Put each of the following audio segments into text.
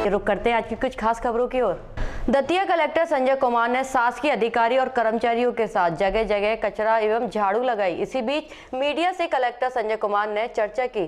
रुक करते हैं आज की कुछ खास खबरों की ओर। दतिया कलेक्टर संजय कुमार ने शासकीय अधिकारी और कर्मचारियों के साथ जगह जगह कचरा एवं झाड़ू लगाई। इसी बीच मीडिया से कलेक्टर संजय कुमार ने चर्चा की।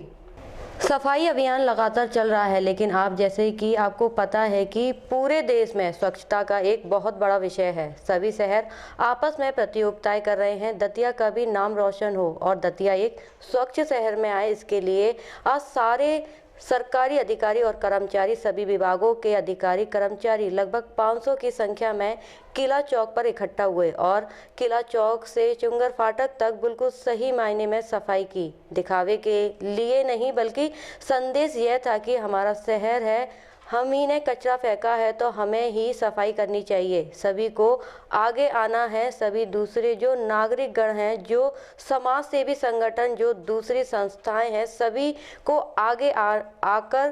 सफाई अभियान लगातार चल रहा है, लेकिन आप जैसे कि आपको पता है कि पूरे देश में स्वच्छता का एक बहुत बड़ा विषय है। सभी शहर आपस में प्रतियोगिताएं कर रहे हैं, दतिया का भी नाम रोशन हो और दतिया एक स्वच्छ शहर में आए। इसके लिए आज सारे सरकारी अधिकारी और कर्मचारी, सभी विभागों के अधिकारी कर्मचारी लगभग 500 की संख्या में किला चौक पर इकट्ठा हुए और किला चौक से चुंगर फाटक तक बिल्कुल सही मायने में सफाई की। दिखावे के लिए नहीं, बल्कि संदेश यह था कि हमारा शहर है, हम ही ने कचरा फेंका है तो हमें ही सफाई करनी चाहिए। सभी को आगे आना है। सभी दूसरे जो नागरिक गण हैं, जो समाज सेवी संगठन, जो दूसरी संस्थाएं हैं, सभी को आगे आकर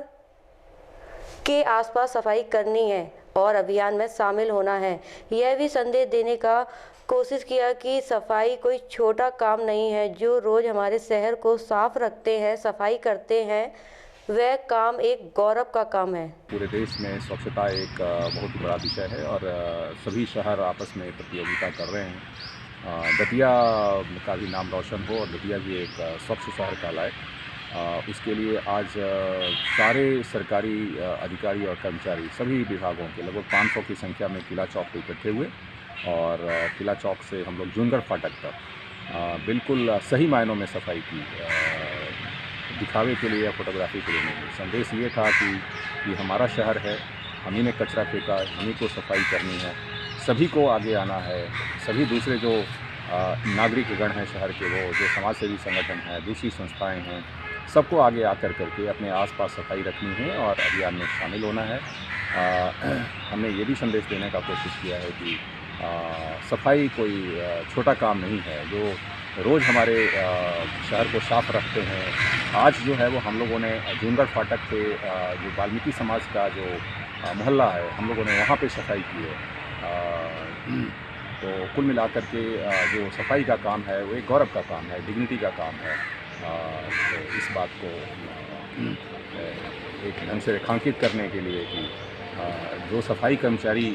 के आसपास सफाई करनी है और अभियान में शामिल होना है। यह भी संदेश देने का कोशिश किया कि सफाई कोई छोटा काम नहीं है। जो रोज हमारे शहर को साफ रखते हैं, सफाई करते हैं, वह काम एक गौरव का काम है। पूरे देश में स्वच्छता एक बहुत बड़ा विषय है और सभी शहर आपस में प्रतियोगिता कर रहे हैं। दतिया का भी नाम रोशन हो और दतिया भी एक स्वच्छ शहर कहलाए, उसके लिए आज सारे सरकारी अधिकारी और कर्मचारी सभी विभागों के लगभग 500 की संख्या में किला चौक पर इकट्ठे हुए और किला चौक से हम लोग जुंगर फाटक तक बिल्कुल सही मायनों में सफाई की। दिखावे के लिए या फोटोग्राफी के लिए नहीं। संदेश ये था कि ये हमारा शहर है, हम ही ने कचरा फेंका, हम ही को सफाई करनी है, सभी को आगे आना है। सभी दूसरे जो नागरिक गण हैं शहर के, वो जो समाज सेवी संगठन है, दूसरी संस्थाएं हैं, सबको आगे आकर करके अपने आसपास सफाई रखनी है और अभियान में शामिल होना है। हमने ये भी संदेश देने का कोशिश किया है कि सफाई कोई छोटा काम नहीं है। जो रोज़ हमारे शहर को साफ रखते हैं, आज जो है वो हम लोगों ने जुंगर फाटक पे जो वाल्मीकि समाज का जो मोहल्ला है, हम लोगों ने वहाँ पे सफाई की है। तो कुल मिलाकर के जो सफाई का काम है वो एक गौरव का काम है, डिग्निटी का काम है। तो इस बात को एक ढंग से रेखांकित करने के लिए कि जो सफाई कर्मचारी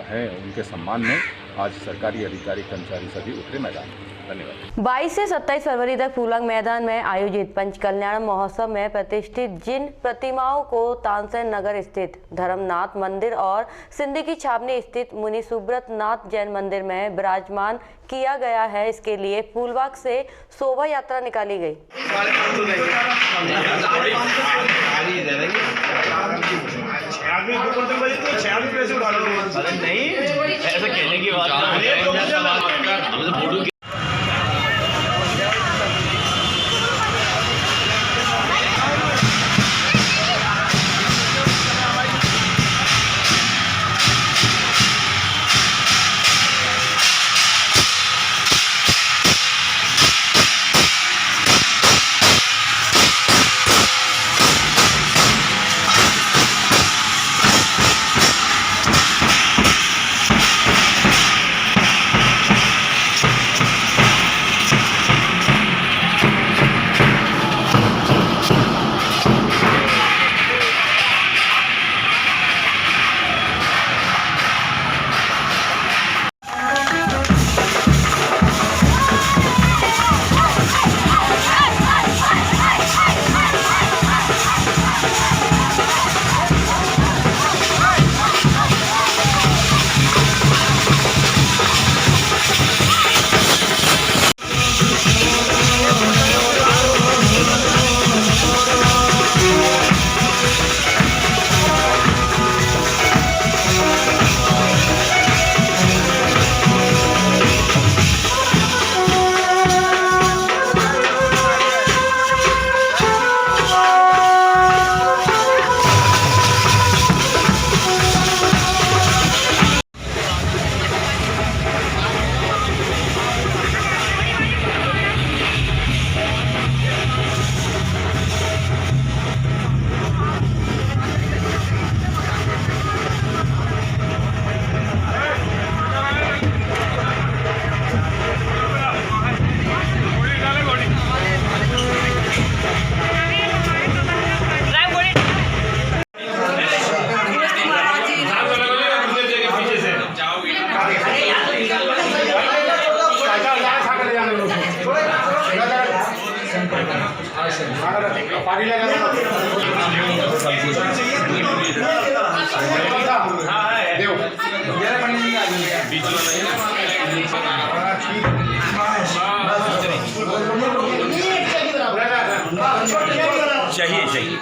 हैं उनके सम्मान में आज सरकारी अधिकारी कर्मचारी सभी उतरे मैदान में। धन्यवाद। 22 से 27 फरवरी तक फूलंग मैदान में आयोजित पंच कल्याण महोत्सव में प्रतिष्ठित जिन प्रतिमाओं को तानसेन नगर स्थित धर्मनाथ मंदिर और सिंधी की छावनी स्थित मुनि सुब्रत नाथ जैन मंदिर में विराजमान किया गया है, इसके लिए फूलबाग से शोभा यात्रा निकाली गई। नहीं ऐसा कहने की बात नहीं। चाहिए चाहिए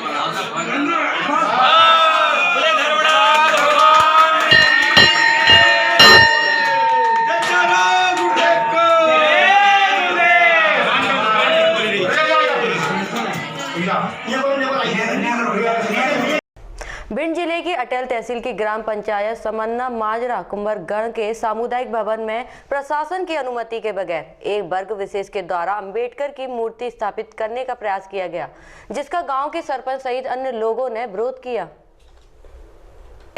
भिंड जिले की अटेल तहसील की ग्राम पंचायत समन्ना माजरा कुंभरगढ़ के सामुदायिक भवन में प्रशासन की अनुमति के बगैर एक वर्ग विशेष के द्वारा अंबेडकर की मूर्ति स्थापित करने का प्रयास किया गया, जिसका गांव के सरपंच सहित अन्य लोगों ने विरोध किया।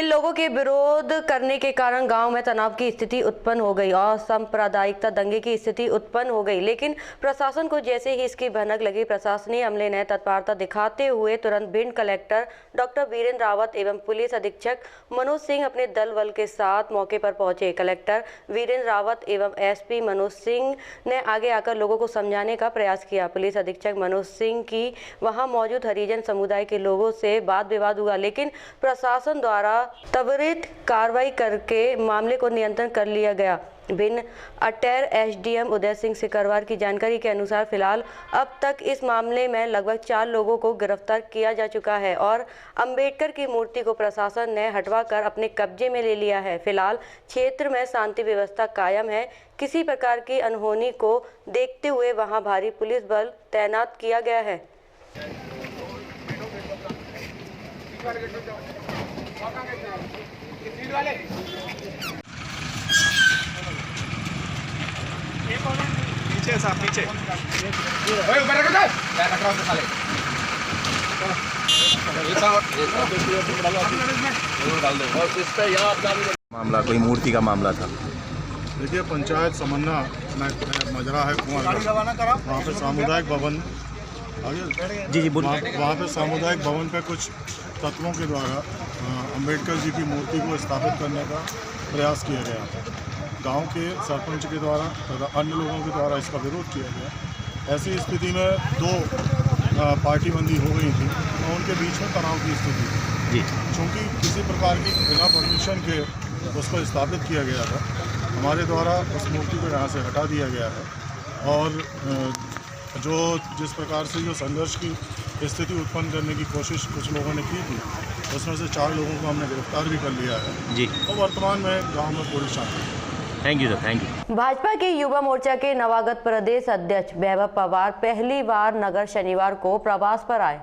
इन लोगों के विरोध करने के कारण गांव में तनाव की स्थिति उत्पन्न हो गई और सांप्रदायिकता दंगे की स्थिति उत्पन्न हो गई। लेकिन प्रशासन को जैसे ही इसकी भनक लगी, प्रशासनिक अमले ने तत्परता दिखाते हुए तुरंत भिंड कलेक्टर डॉक्टर वीरेंद्र रावत एवं पुलिस अधीक्षक मनोज सिंह अपने दल बल के साथ मौके पर पहुंचे। कलेक्टर वीरेंद्र रावत एवं एसपी मनोज सिंह ने आगे आकर लोगों को समझाने का प्रयास किया। पुलिस अधीक्षक मनोज सिंह की वहां मौजूद हरिजन समुदाय के लोगों से वाद विवाद हुआ, लेकिन प्रशासन द्वारा त्वरित कार्रवाई करके मामले को नियंत्रण कर लिया गया। भिंड अटेर एसडीएम उदय सिंह सिकरवार की जानकारी के अनुसार फिलहाल अब तक इस मामले में लगभग 4 लोगों को गिरफ्तार किया जा चुका है और अंबेडकर की मूर्ति को प्रशासन ने हटवाकर अपने कब्जे में ले लिया है। फिलहाल क्षेत्र में शांति व्यवस्था कायम है। किसी प्रकार की अनहोनी को देखते हुए वहां भारी पुलिस बल तैनात किया गया है। पीछे साहब पीछे मामला कोई मूर्ति का मामला था। देखिए, पंचायत समन्ना मजरा है कुंवरगढ़, वहाँ पे सामुदायिक भवन जी वहाँ पे सामुदायिक भवन पे कुछ तत्वों के द्वारा अंबेडकर जी की मूर्ति को स्थापित करने का प्रयास किया गया था। गांव के सरपंच के द्वारा तथा अन्य लोगों के द्वारा इसका विरोध किया गया। ऐसी स्थिति में 2 पार्टीबंदी हो गई थी और उनके बीच में तनाव की स्थिति थी जी। चूँकि किसी प्रकार की बिना परमिशन के उसको स्थापित किया गया था, हमारे द्वारा उस मूर्ति को यहाँ से हटा दिया गया है और जिस प्रकार से जो संघर्ष की स्थिति उत्पन्न करने की कोशिश कुछ लोगों ने की थी, उसमें से 4 लोगों को हमने गिरफ्तार भी कर लिया है जी। और वर्तमान में गांव में पुलिस शामिल है। Thank you sir, thank you. Bhajpa के युवा मोर्चा के नवागत प्रदेश अध्यक्ष वैभव पवार पहली बार नगर शनिवार को प्रवास पर आए।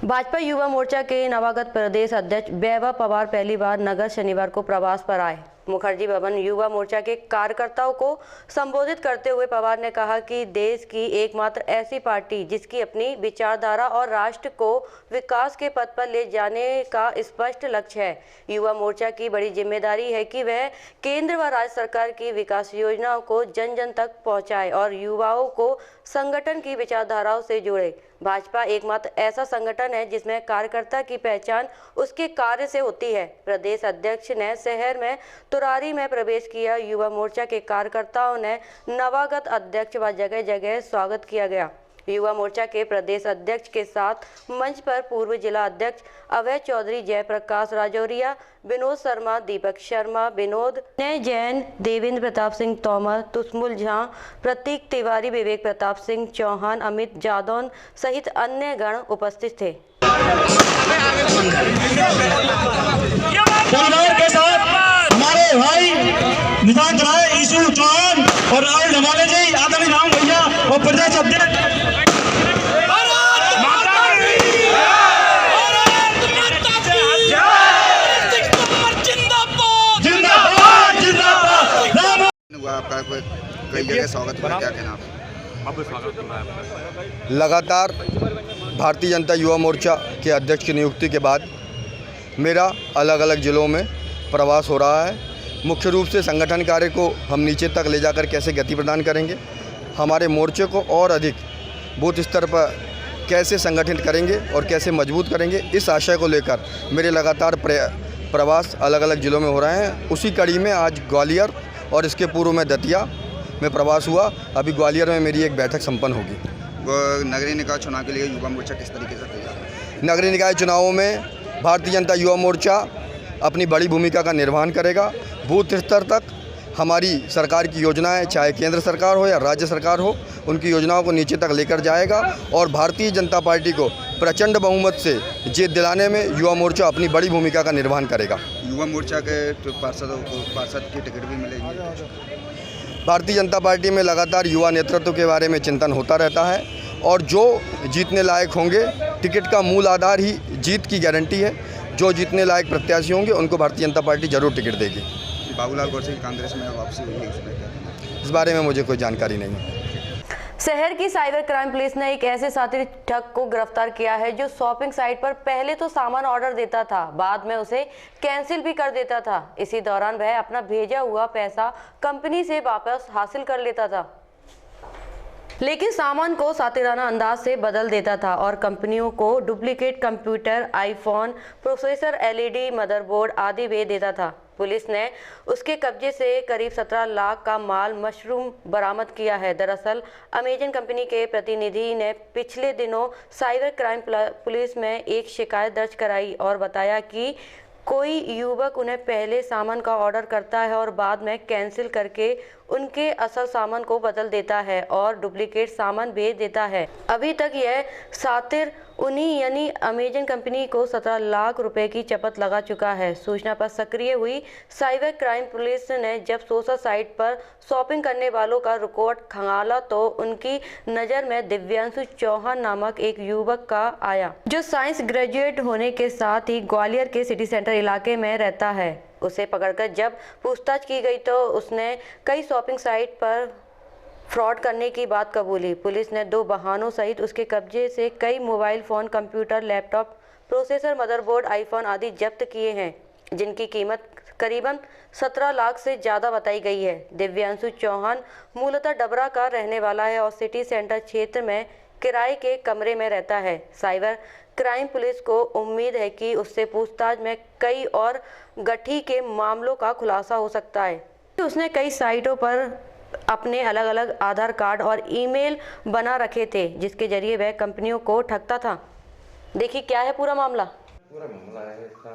भाजपा युवा मोर्चा के नवागत प्रदेश अध्यक्ष वैभव पवार पहली बार नगर शनिवार को प्रवास पर आए। मुखर्जी भवन युवा मोर्चा के कार्यकर्ताओं को संबोधित करते हुए पवार ने कहा कि देश की एकमात्र ऐसी पार्टी जिसकी अपनी विचारधारा और राष्ट्र को विकास के पथ पर ले जाने का स्पष्ट लक्ष्य है। युवा मोर्चा की बड़ी जिम्मेदारी है कि वह केंद्र व राज्य सरकार की विकास योजनाओं को जन जन तक पहुंचाए और युवाओं को संगठन की विचारधाराओं से जोड़े। भाजपा एकमात्र ऐसा संगठन है जिसमें कार्यकर्ता की पहचान उसके कार्य से होती है। प्रदेश अध्यक्ष ने शहर में तुरारी में प्रवेश किया। युवा मोर्चा के कार्यकर्ताओं ने नवागत अध्यक्ष व जगह जगह स्वागत किया गया। युवा मोर्चा के प्रदेश अध्यक्ष के साथ मंच पर पूर्व जिला अध्यक्ष अभय चौधरी, जयप्रकाश राजौरिया, विनोद शर्मा, दीपक शर्मा, विनोद जैन, देवेंद्र प्रताप सिंह तोमर, तुष्मुल झा, प्रतीक तिवारी, विवेक प्रताप सिंह चौहान, अमित जादौन सहित अन्य गण उपस्थित थे। परिवार के साथ हमारे भाई निशान राय, ईशु चौहान और राहुल धमाले जी, आदरणीय राम भैया और प्रदेश अध्यक्ष आपका कई जगह स्वागत हुआ, क्या कहना आप? लगातार भारतीय जनता युवा मोर्चा के अध्यक्ष की नियुक्ति के बाद मेरा अलग अलग ज़िलों में प्रवास हो रहा है। मुख्य रूप से संगठन कार्य को हम नीचे तक ले जाकर कैसे गति प्रदान करेंगे, हमारे मोर्चे को और अधिक बूथ स्तर पर कैसे संगठित करेंगे और कैसे मजबूत करेंगे, इस आशय को लेकर मेरे लगातार प्रवास अलग अलग ज़िलों में हो रहे हैं। उसी कड़ी में आज ग्वालियर और इसके पूर्व में दतिया में प्रवास हुआ। अभी ग्वालियर में मेरी एक बैठक संपन्न होगी। नगरीय निकाय चुनाव के लिए युवा मोर्चा किस तरीके से तैयार है? नगरीय निकाय चुनावों में भारतीय जनता युवा मोर्चा अपनी बड़ी भूमिका का निर्वहन करेगा। बूथ स्तर तक हमारी सरकार की योजनाएं, चाहे केंद्र सरकार हो या राज्य सरकार हो, उनकी योजनाओं को नीचे तक लेकर जाएगा और भारतीय जनता पार्टी को प्रचंड बहुमत से जीत दिलाने में युवा मोर्चा अपनी बड़ी भूमिका का निर्वहन करेगा। युवा मोर्चा के पार्षद की टिकट भी मिलेगी? भारतीय जनता पार्टी में लगातार युवा नेतृत्व के बारे में चिंतन होता रहता है और जो जीतने लायक होंगे, टिकट का मूल आधार ही जीत की गारंटी है। जो जीतने लायक प्रत्याशी होंगे उनको भारतीय जनता पार्टी जरूर टिकट देगी। बाबूलाल गौर की कांग्रेस में वापसी हुई है, इस बारे में मुझे कोई जानकारी नहीं है। शहर की साइबर क्राइम पुलिस ने एक ऐसे साथी ठग को गिरफ्तार किया है जो शॉपिंग साइट पर पहले तो सामान ऑर्डर देता था, बाद में उसे कैंसिल भी कर देता था। इसी दौरान वह अपना भेजा हुआ पैसा कंपनी से वापस हासिल कर लेता था, लेकिन सामान को सातिराना अंदाज से बदल देता था और कंपनियों को duplicate computer, iPhone, processor, LED, motherboard आदि भेज देता था। पुलिस ने उसके कब्जे से करीब 17 लाख का माल मशरूम बरामद किया है। दरअसल अमेजन कंपनी के प्रतिनिधि ने पिछले दिनों साइबर क्राइम पुलिस में एक शिकायत दर्ज कराई और बताया कि कोई युवक उन्हें पहले सामान का ऑर्डर करता है और बाद में कैंसिल करके उनके असल सामान को बदल देता है और डुप्लीकेट सामान भेज देता है। अभी तक यह सातिर उन्हीं यानी अमेजन कंपनी को 17 लाख रुपए की चपत लगा चुका है। सूचना पर सक्रिय हुई साइबर क्राइम पुलिस ने जब सोशल साइट पर शॉपिंग करने वालों का रिकॉर्ड खंगाला तो उनकी नज़र में दिव्यांशु चौहान नामक एक युवक का आया, जो साइंस ग्रेजुएट होने के साथ ही ग्वालियर के सिटी सेंटर इलाके में रहता है। उसे पकड़कर जब पूछताछ की गई तो उसने कई शॉपिंग साइट पर फ्रॉड करने की बात कबूली। पुलिस ने 2 वाहनों सहित उसके कब्जे से कई mobile phone, computer, laptop, processor, motherboard, iPhone आदि जब्त किए हैं, जिनकी कीमत करीबन 17 लाख से ज़्यादा बताई गई है। दिव्यांशु चौहान मूलतः डबरा का रहने वाला है और सिटी सेंटर क्षेत्र में किराए के कमरे में रहता है। साइबर क्राइम पुलिस को उम्मीद है कि उससे पूछताछ में कई और गठी के मामलों का खुलासा हो सकता है। उसने कई साइटों पर अपने अलग अलग आधार कार्ड और ईमेल बना रखे थे, जिसके जरिए वह कंपनियों को ठगता था। देखिए क्या है पूरा मामला। है इसका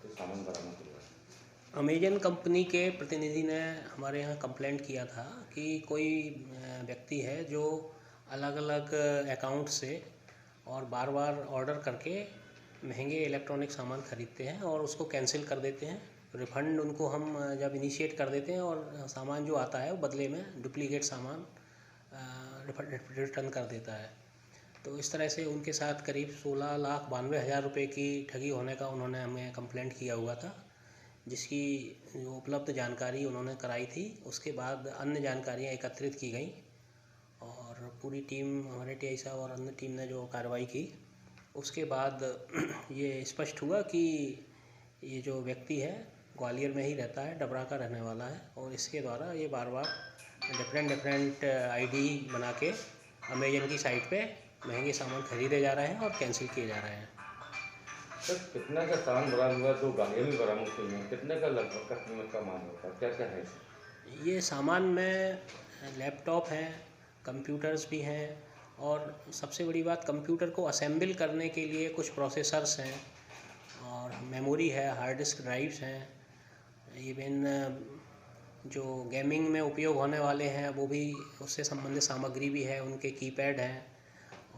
सामान बरामद हुआ। अमेजन कंपनी के प्रतिनिधि ने हमारे यहाँ कंप्लेंट किया था कि कोई व्यक्ति है जो अलग अलग अकाउंट से और बार बार ऑर्डर करके महंगे इलेक्ट्रॉनिक सामान खरीदते हैं और उसको कैंसिल कर देते हैं। रिफ़ंड उनको हम जब इनिशिएट कर देते हैं और सामान जो आता है वो बदले में डुप्लीकेट सामान रिटर्न कर देता है। तो इस तरह से उनके साथ करीब 16,92,000 रुपये की ठगी होने का उन्होंने हमें कंप्लेंट किया हुआ था, जिसकी जो उपलब्ध जानकारी उन्होंने कराई थी। उसके बाद अन्य जानकारियाँ एकत्रित की गई और पूरी टीम, हमारे टीआई साहब और अन्य टीम ने जो कार्रवाई की, उसके बाद ये स्पष्ट हुआ कि ये जो व्यक्ति है ग्वालियर में ही रहता है, डबरा का रहने वाला है और इसके द्वारा ये बार बार डिफरेंट आईडी बना के अमेजन की साइट पे महंगे सामान खरीदे जा रहे हैं और कैंसिल किए जा रहे हैं। सर कितना का सामान बरामद हुआ? 2 गाड़ियाँ भी बरामद हुई हैं, कितने का लगभग का कीमत का मान होता है, क्या क्या है? ये सामान में लैपटॉप हैं, कंप्यूटर्स भी हैं और सबसे बड़ी बात कंप्यूटर को असेंबल करने के लिए कुछ प्रोसेसर्स हैं और मेमोरी है, हार्ड डिस्क ड्राइव्स हैं, इवन जो गेमिंग में उपयोग होने वाले हैं वो भी, उससे संबंधित सामग्री भी है, उनके कीपैड हैं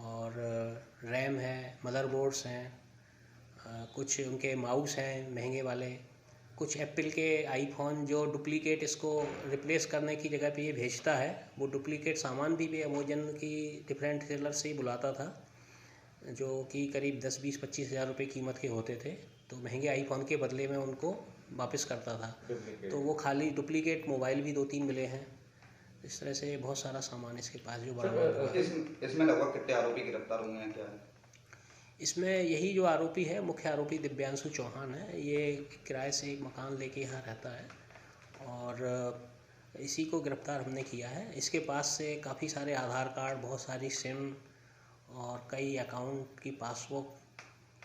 और रैम है, मदरबोर्ड्स हैं, कुछ उनके माउस हैं महंगे वाले, कुछ एप्पल के आईफोन जो डुप्लीकेट इसको रिप्लेस करने की जगह पे ये भेजता है, वो डुप्लीकेट सामान भी अमेजन की डिफरेंट सेलर से ही बुलाता था, जो कि करीब 10, 20, 25 हज़ार रुपये कीमत के होते थे। तो महंगे आईफोन के बदले में उनको वापस करता था। तो वो खाली डुप्लीकेट मोबाइल भी 2-3 मिले हैं। इस तरह से बहुत सारा सामान इसके पास जो बरामद हुआ है। इसमें लगभग कितने आरोपी गिरफ्तार हुए हैं, क्या है? इसमें यही जो आरोपी है, मुख्य आरोपी दिव्यांशु चौहान है। ये किराए से एक मकान लेके यहाँ रहता है और इसी को गिरफ्तार हमने किया है। इसके पास से काफ़ी सारे आधार कार्ड, बहुत सारी सिम और कई अकाउंट की पासबुक,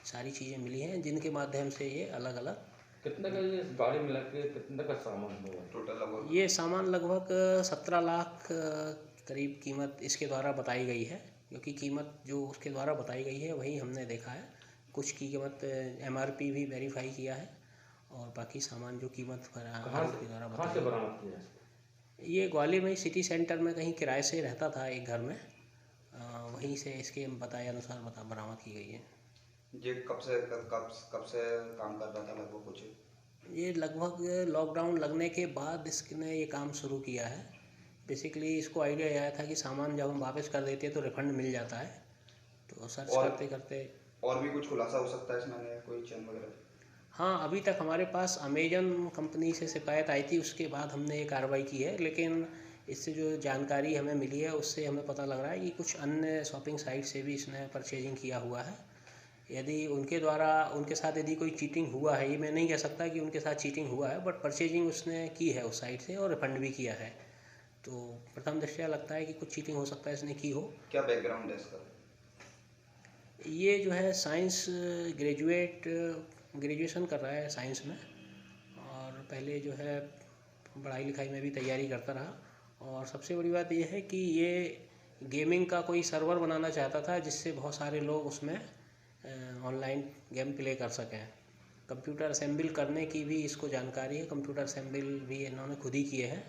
सारी चीज़ें मिली हैं, जिनके माध्यम से ये अलग अलग। कितने का ये गाड़ी मिला के कितने का सामान हुआ टोटल लगभग? ये सामान लगभग 17 लाख करीब कीमत इसके द्वारा बताई गई है क्योंकि कीमत जो उसके द्वारा बताई गई है वही हमने देखा है। कुछ की कीमत MRP भी वेरीफाई किया है और बाकी सामान जो कीमत के द्वारा बताई, ये ग्वालियर में सिटी सेंटर में कहीं किराए से रहता था एक घर में, वहीं से इसके बताए अनुसार बरामद की गई है। ये कब से काम कर रहा था लगभग कुछ? ये लगभग लॉकडाउन लगने के बाद इसने ये काम शुरू किया है। बेसिकली इसको आइडिया आया था कि सामान जब हम वापस कर देते हैं तो रिफंड मिल जाता है, तो सर्च करते करते और भी कुछ खुलासा हो सकता है इसमें, कोई चैन वगैरह? हाँ, अभी तक हमारे पास अमेजन कंपनी से शिकायत आई थी, उसके बाद हमने ये कार्रवाई की है। लेकिन इससे जो जानकारी हमें मिली है उससे हमें पता लग रहा है कि कुछ अन्य शॉपिंग साइट से भी इसने परचेजिंग किया हुआ है। यदि उनके द्वारा उनके साथ यदि कोई चीटिंग हुआ है, ये मैं नहीं कह सकता कि उनके साथ चीटिंग हुआ है, बट परचेजिंग उसने की है उस साइट से और रिफंड भी किया है। तो प्रथम दृष्टया लगता है कि कुछ चीटिंग हो सकता है इसने की हो। क्या बैकग्राउंड है इसका? ये जो है साइंस ग्रेजुएशन कर रहा है साइंस में, और पहले जो है पढ़ाई लिखाई में भी तैयारी करता रहा। और सबसे बड़ी बात यह है कि ये गेमिंग का कोई सर्वर बनाना चाहता था जिससे बहुत सारे लोग उसमें ऑनलाइन गेम प्ले कर सकें। कंप्यूटर असेंबल करने की भी इसको जानकारी है, कंप्यूटर असेंबल भी इन्होंने खुद ही किए हैं।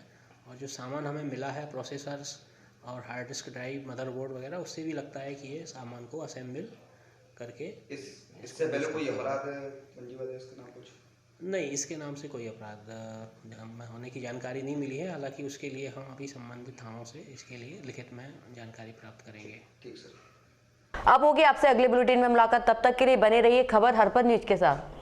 और जो सामान हमें मिला है प्रोसेसर्स और हार्ड डिस्क ड्राइव, मदरबोर्ड वगैरह, उससे भी लगता है कि ये सामान को असेंबल करके इससे पहले कोई अपराध पंजीबद्ध है इसके नाम कुछ? नहीं, इसके नाम से कोई अपराध होने की जानकारी नहीं मिली है। हालांकि उसके लिए हम अभी संबंधित थानों से इसके लिए लिखित में जानकारी प्राप्त करेंगे। ठीक सर। अब होगी आपसे अगले बुलेटिन में मुलाकात, तब तक के लिए बने रहिए खबर हर पल न्यूज के साथ।